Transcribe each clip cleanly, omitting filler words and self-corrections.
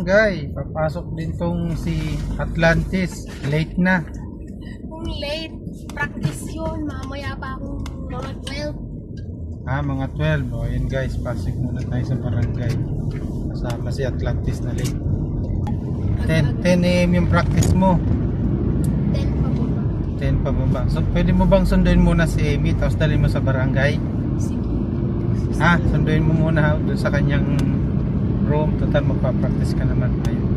barangay. Papasok din tong si Atlantis. Late na. Kung late, practice yun. Mamaya pa akong mga 12. Mga 12. O yun guys, pasok muna tayo sa barangay. Kasama si Atlantis na late. 10 AM yung practice mo. 10 pa po ba? 10 pa ba? So pwede mo bang sunduin muna si Amy tapos dalhin mo sa barangay? Sige. Sunduin mo muna doon sa kanyang room. Total magpa-practice ka naman. Ayun.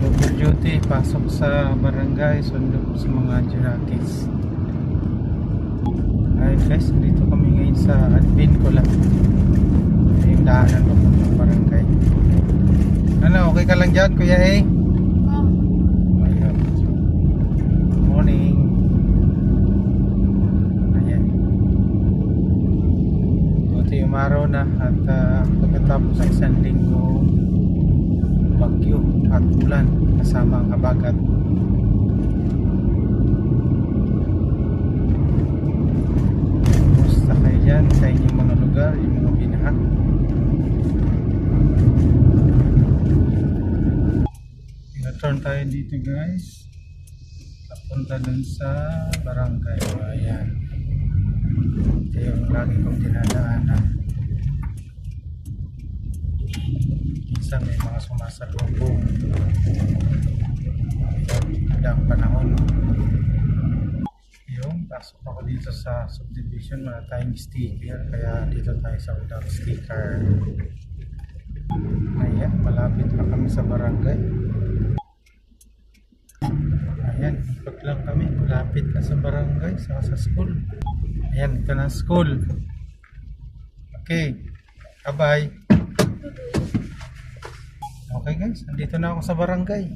Double duty, pasok sa barangay, sundo sa mga jockeys. Ayun guys, dito kami ngayon sa admin ko lang. Yung daanan ko ng barangay. Ano, okay ka lang dyan, Kuya A? Ayun. Morning. Ayan. Buti yung araw na at pagkatapos ng isang linggo bagyo at ulan kasama ang habagat. Kumusta kayo dyan sa inyong mga lugar, yung mga binaha? Turn tayo dito guys, papunta dun sa barangay. Ayan, ito yung lagi kong dinadaanan. Minsan may mga sumasalubong. Magandang panahon. Yung pasok ako dito sa subdivision, wala tayong sticker, kaya dito tayo sa without sticker. Ayan, malapit na kami sa barangay. Ayan, ikot lang kami, malapit na sa barangay, sa school. Ayan, ito na school. Okay, bye-bye. Okay guys, andito na ako sa barangay.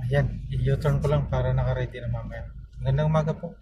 Ayan, i-U-turn ko lang para naka-ready na mamaya. Magandang umaga po.